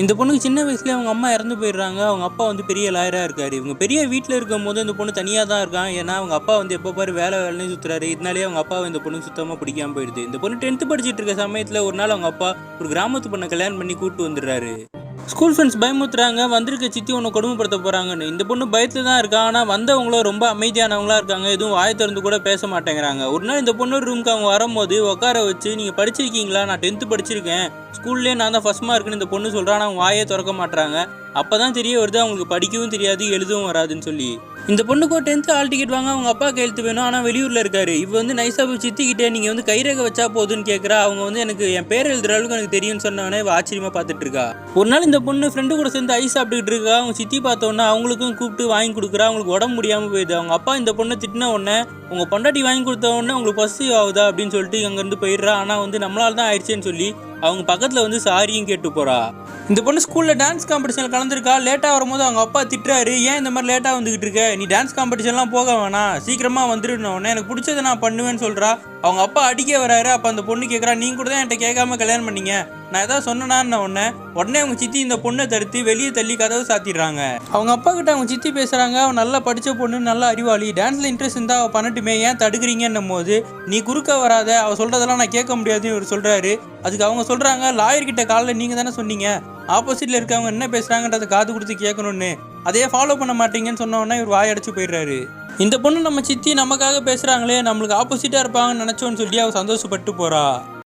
இந்த பொண்ணுக்கு சின்ன வயசுலேயே அவங்க அம்மா இறந்து போயிடுறாங்க. அவங்க அப்பா வந்து பெரிய லாயரா இருக்காரு. இவங்க பெரிய வீட்ல இருக்கும்போது இந்த பொண்ணு தனியா தான் இருக்கான். ஏன்னா அவங்க அப்பா வந்து எப்போ பாரு வேலை வேலைன்னு சுத்துறாரு. இதனாலேயே அவங்க அப்பாவை இந்த பொண்ணுக்கு சுத்தமா பிடிக்காம போயிடுது. இந்த பொண்ணு 10th படிச்சிட்டு இருக்க சமயத்துல ஒரு நாள் அவங்க அப்பா ஒரு கிராமத்து பொண்ணை கல்யாணம் பண்ணி கூட்டு வந்துடுறாரு. ஸ்கூல் ஃப்ரெண்ட்ஸ் பயமுறுத்துறாங்க, வந்திருக்க சித்தி உன்னை கொடுமைப்படுத்த போறாங்கன்னு. இந்த பொண்ணு பயத்துல தான் இருக்கா. ஆனால் வந்தவங்களும் ரொம்ப அமைதியானவங்களா இருக்காங்க. எதுவும் வாயை திறந்து கூட பேச மாட்டேங்கிறாங்க. ஒரு நாள் இந்த பொண்ணு ரூமுக்கு அவங்க வரும்போது உட்கார வச்சு, நீங்கள் படிச்சிருக்கீங்களா? நான் 10th படிச்சிருக்கேன், ஸ்கூல்லேயே நான் தான் ஃபர்ஸ்ட் மார்க்குன்னு இந்த பொண்ணு சொல்கிறா. ஆனால் அவங்க வாயே திறக்க மாட்டுறாங்க. அப்போ தான் தெரிய வருது அவங்களுக்கு படிக்கவும் தெரியாது, எழுதவும் வராதுன்னு சொல்லி. இந்த பொண்ணுக்கு 10th ஹால் டிக்கெட் வாங்க அவங்க அப்பா கையெழுத்து வேணும். ஆனால் வெளியூரில் இருக்காரு. இவ வந்து நைஸாக போய் சித்திக்கிட்டே நீங்கள் வந்து கைரேகை வச்சா போதுன்னு கேட்குறா. அவங்க வந்து எனக்கு என் பேர் எழுதுற அளவுக்கு எனக்கு தெரியும்னு சொன்னவனே ஆச்சரியமாக பார்த்துட்டு இருக்கா. ஒரு நாள் இந்த பொண்ணு ஃப்ரெண்டு கூட சேர்ந்து ஐஸ் சாப்பிட்டுக்கிட்டு இருக்கா. அவங்க சித்தி பார்த்தோன்னா அவங்களுக்கும் கூப்பிட்டு வாங்கி கொடுக்குறா. அவங்களுக்கு உடம்பு முடியாமல் போயிடுது. அவங்க அப்பா இந்த பொண்ணை திட்டின உடனே உங்கள் பொண்டாட்டி வாங்கி கொடுத்த உடனே உங்களுக்கு பாசிட்டிவ் ஆகுதா அப்படின்னு சொல்லிட்டு அங்கேருந்து போயிடுறா. ஆனால் வந்து நம்மளால தான் ஆயிடுச்சேன்னு சொல்லி அவங்க பக்கத்தில் வந்து சாரியும் கேட்டு போகிறா. இந்த பொண்ணு ஸ்கூலில் டான்ஸ் காம்படிஷனில் கலந்துருக்கா. லேட்டாக வரும்போது அவங்க அப்பா திட்டுறாரு, ஏன் இந்த மாதிரி லேட்டாக வந்துக்கிட்டு இருக்க, நீ டான்ஸ் காம்படிஷன்லாம் போக வேணாம், சீக்கிரமாக வந்துடுனோடனே எனக்கு பிடிச்சதை நான் பண்ணுவேன்னு சொல்கிறா. அவங்க அப்பா அடிக்க வராரு. அப்போ அந்த பொண்ணு கேட்குறா, நீங்கள் கூட தான் என்கிட்ட கேட்காம கல்யாணம் பண்ணீங்க, நான் எதாவது சொன்னேன்னு உடனே அவங்க சித்தி இந்த பொண்ணை தடுத்து வெளியே தள்ளி கதவை சாத்திடுறாங்க. அவங்க அப்பா கிட்ட அவங்க சித்தி பேசுகிறாங்க, அவன் நல்லா படித்த பொண்ணு, நல்லா அறிவாளி, டான்ஸில் இன்ட்ரெஸ்ட் இருந்தால் அவள் பண்ணட்டுமே, ஏன் தடுக்கிறீங்கன்னும் போது நீ குறுக்க வராத, அவள் சொல்கிறதெல்லாம் நான் கேட்க முடியாதுன்னு இவர் சொல்கிறாரு. அதுக்கு அவங்க சொல்கிறாங்க, லாயர்கிட்ட காலையில் நீங்கள் தானே சொன்னீங்க ஆப்போசிட்டில் இருக்கவங்க என்ன பேசுகிறாங்கன்றதை காது கொடுத்து கேட்கணும்னு, அதையே ஃபாலோ பண்ண மாட்டீங்கன்னு சொன்னோன்னா இவர் வாயடைச்சு போயிடுறாரு. இந்த பொண்ணு நம்ம சித்தி நமக்காக பேசுகிறாங்களே, நம்மளுக்கு ஆப்போசிட்டாக இருப்பாங்கன்னு நினச்சோன்னு சொல்லி அவள் சந்தோஷப்பட்டு போகிறா.